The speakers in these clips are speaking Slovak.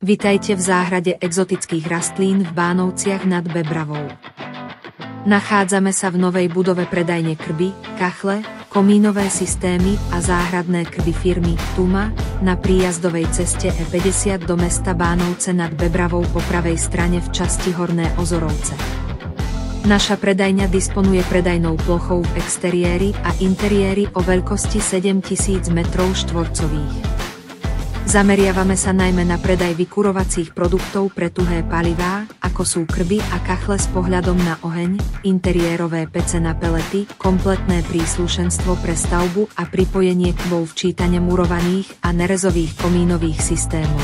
Vitajte v záhrade exotických rastlín v Bánovciach nad Bebravou. Nachádzame sa v novej budove predajne krby, kachle, komínové systémy a záhradné krby firmy Tuma na príjazdovej ceste E50 do mesta Bánovce nad Bebravou po pravej strane v časti Horné Ozorovce. Naša predajňa disponuje predajnou plochou v exteriéri a interiéri o veľkosti 7000 m2. Zameriavame sa najmä na predaj vykurovacích produktov pre tuhé palivá, ako sú krby a kachle s pohľadom na oheň, interiérové pece na pelety, kompletné príslušenstvo pre stavbu a pripojenie k včítane murovaných a nerezových komínových systémov.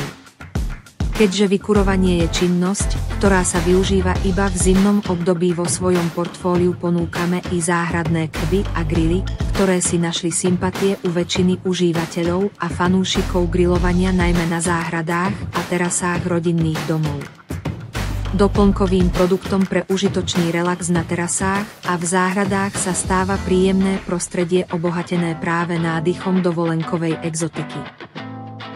Keďže vykurovanie je činnosť, ktorá sa využíva iba v zimnom období, vo svojom portfóliu ponúkame i záhradné krby a grily, ktoré si našli sympatie u väčšiny užívateľov a fanúšikov grilovania najmä na záhradách a terasách rodinných domov. Doplnkovým produktom pre užitočný relax na terasách a v záhradách sa stáva príjemné prostredie obohatené práve nádychom dovolenkovej exotiky.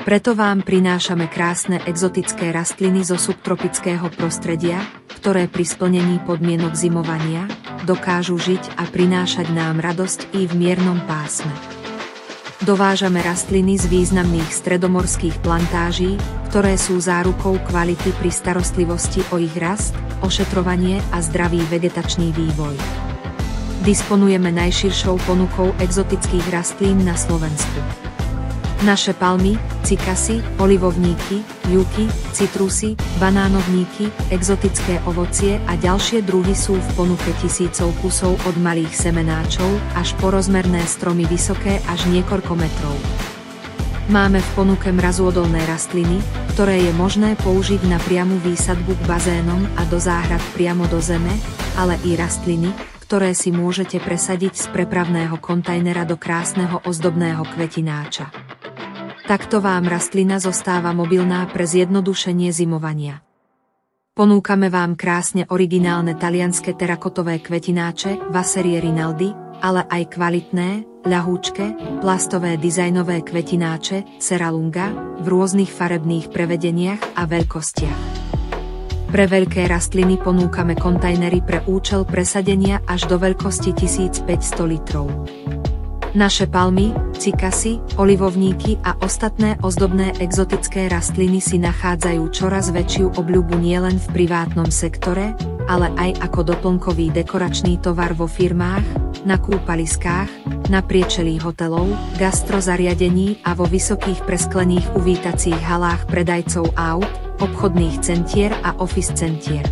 Preto vám prinášame krásne exotické rastliny zo subtropického prostredia, ktoré pri splnení podmienok zimovania dokážu žiť a prinášať nám radosť i v miernom pásme. Dovážame rastliny z významných stredomorských plantáží, ktoré sú zárukou kvality pri starostlivosti o ich rast, ošetrovanie a zdravý vegetačný vývoj. Disponujeme najširšou ponukou exotických rastlín na Slovensku. Naše palmy, cikasy, olivovníky, juky, citrusy, banánovníky, exotické ovocie a ďalšie druhy sú v ponuke tisícov kusov od malých semenáčov až po rozmerné stromy vysoké až niekoľko metrov. Máme v ponuke mrazoodolné rastliny, ktoré je možné použiť na priamu výsadbu k bazénom a do záhrad priamo do zeme, ale i rastliny, ktoré si môžete presadiť z prepravného kontajnera do krásneho ozdobného kvetináča. Takto vám rastlina zostáva mobilná pre zjednodušenie zimovania. Ponúkame vám krásne originálne talianske terakotové kvetináče Vasserie Rinaldi, ale aj kvalitné, ľahúčke, plastové dizajnové kvetináče Ceralunga v rôznych farebných prevedeniach a veľkostiach. Pre veľké rastliny ponúkame kontajnery pre účel presadenia až do veľkosti 1500 litrov. Naše palmy, cikasy, olivovníky a ostatné ozdobné exotické rastliny si nachádzajú čoraz väčšiu obľubu nielen v privátnom sektore, ale aj ako doplnkový dekoračný tovar vo firmách, na kúpaliskách, na priečelí hotelov, gastrozariadení a vo vysokých presklených uvítacích halách predajcov aut, obchodných centier a office centier.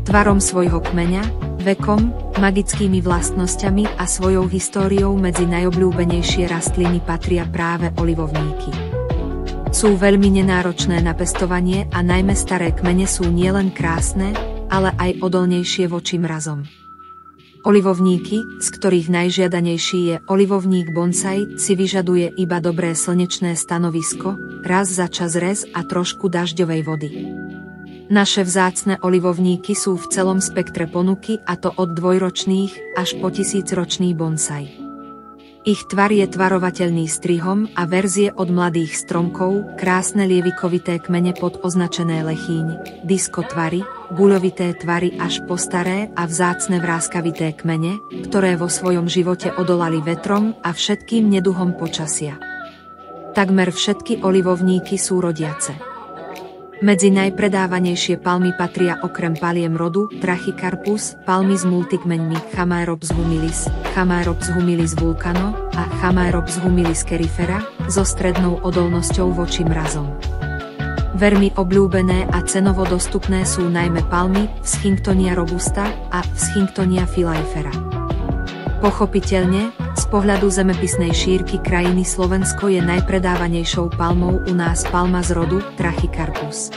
Tvarom svojho kmeňa, vekom, magickými vlastnosťami a svojou históriou medzi najobľúbenejšie rastliny patria práve olivovníky. Sú veľmi nenáročné na pestovanie a najmä staré kmene sú nielen krásne, ale aj odolnejšie voči mrazom. Olivovníky, z ktorých najžiadanejší je olivovník bonsai, si vyžaduje iba dobré slnečné stanovisko, raz za čas rez a trošku dažďovej vody. Naše vzácne olivovníky sú v celom spektre ponuky, a to od dvojročných až po 1000-ročný bonsai. Ich tvar je tvarovateľný strihom a verzie od mladých stromkov, krásne lievikovité kmene pod označené lechýň, diskotvary, guľovité tvary až po staré a vzácne vráskavité kmene, ktoré vo svojom živote odolali vetrom a všetkým neduhom počasia. Takmer všetky olivovníky sú rodiace. Medzi najpredávanejšie palmy patria okrem paliem rodu Trachycarpus, palmy s multikmeňmi Chamaerops humilis, Chamaerops humilis vulcano a Chamaerops humilis cerifera, so strednou odolnosťou voči mrazom. Veľmi obľúbené a cenovo dostupné sú najmä palmy Schinctonia robusta a Schinctonia filifera. Pochopiteľne, z pohľadu zemepisnej šírky krajiny Slovensko je najpredávanejšou palmou u nás palma z rodu Trachycarpus.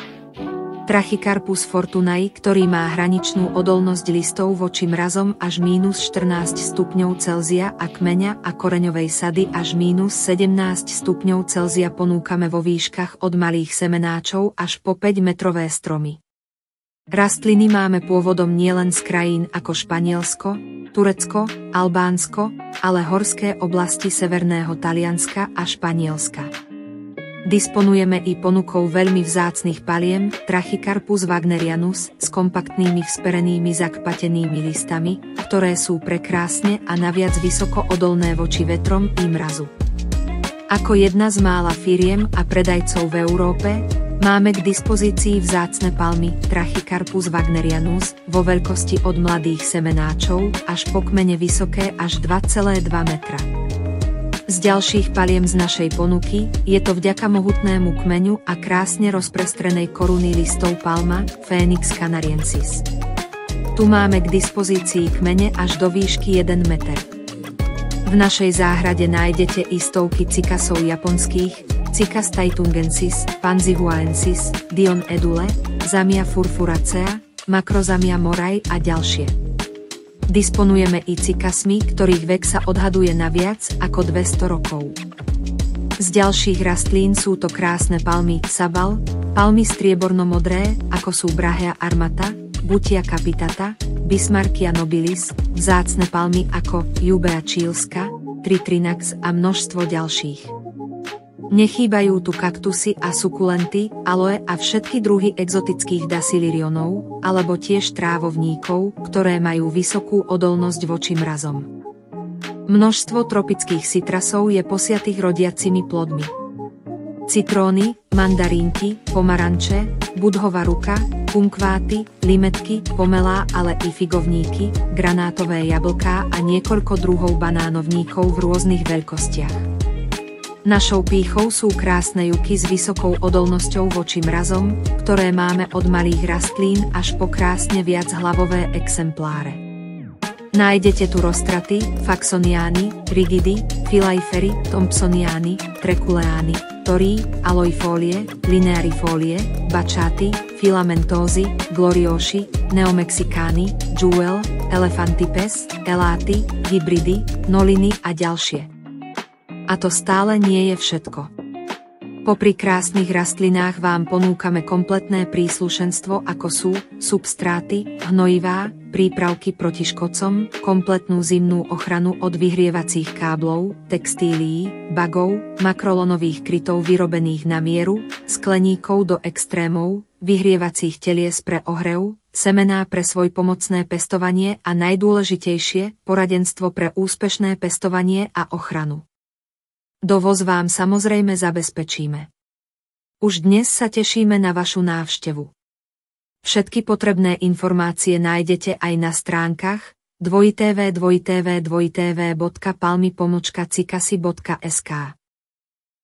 Trachycarpus fortunae, ktorý má hraničnú odolnosť listov voči mrazom až -14 stupňov Celzia a kmeňa a koreňovej sady až -17 stupňov Celzia ponúkame vo výškach od malých semenáčov až po 5-metrové stromy. Rastliny máme pôvodom nielen z krajín ako Španielsko, Turecko, Albánsko, ale horské oblasti severného Talianska a Španielska. Disponujeme i ponukou veľmi vzácnych paliem Trachycarpus wagnerianus s kompaktnými vzperenými zakpatenými listami, ktoré sú prekrásne a naviac vysoko odolné voči vetrom i mrazu. Ako jedna z mála firiem a predajcov v Európe, máme k dispozícii vzácne palmy Trachycarpus wagnerianus vo veľkosti od mladých semenáčov až po kmene vysoké až 2,2 metra. Z ďalších paliem z našej ponuky je to vďaka mohutnému kmeňu a krásne rozprestrenej koruny listov palma Phoenix canariensis. Tu máme k dispozícii kmene až do výšky 1 meter. V našej záhrade nájdete i stovky cikasov japonských, Cicas taitungensis, Panzihuaensis, Dion edule, Zamia furfuracea, Macrozamia morai a ďalšie. Disponujeme i cikasmi, ktorých vek sa odhaduje na viac ako 200 rokov. Z ďalších rastlín sú to krásne palmy Sabal, palmy strieborno-modré, ako sú Brahea armata, Butia capitata, Bismarckia nobilis, vzácne palmy ako Jubea chilska, Tritrinax a množstvo ďalších. Nechýbajú tu kaktusy a sukulenty, aloe a všetky druhy exotických dasilirionov, alebo tiež trávovníkov, ktoré majú vysokú odolnosť voči mrazom. Množstvo tropických citrasov je posiatých rodiacimi plodmi. Citróny, mandarínky, pomaranče, budhova ruka, kumkváty, limetky, pomelá, ale i figovníky, granátové jablká a niekoľko druhov banánovníkov v rôznych veľkostiach. Našou pýchou sú krásne juky s vysokou odolnosťou voči mrazom, ktoré máme od malých rastlín až po krásne viachlavové exempláre. Nájdete tu rostraty, faxoniány, rigidy, filaifery, thompsoniány, trekuleány, torii, aloifólie, linearifólie, bačáty, filamentózy, glorioši, neomexikány, jewel, elefantipes, eláty, hybridy, noliny a ďalšie. A to stále nie je všetko. Popri krásnych rastlinách vám ponúkame kompletné príslušenstvo ako sú substráty, hnojivá, prípravky proti škodcom, kompletnú zimnú ochranu od vyhrievacích káblov, textílií, bagov, makrolonových krytov vyrobených na mieru, skleníkov do extrémov, vyhrievacích telies pre ohrev, semená pre svojpomocné pestovanie a najdôležitejšie, poradenstvo pre úspešné pestovanie a ochranu. Dovoz vám samozrejme zabezpečíme. Už dnes sa tešíme na vašu návštevu. Všetky potrebné informácie nájdete aj na stránkach www.palmy-cikasy.sk.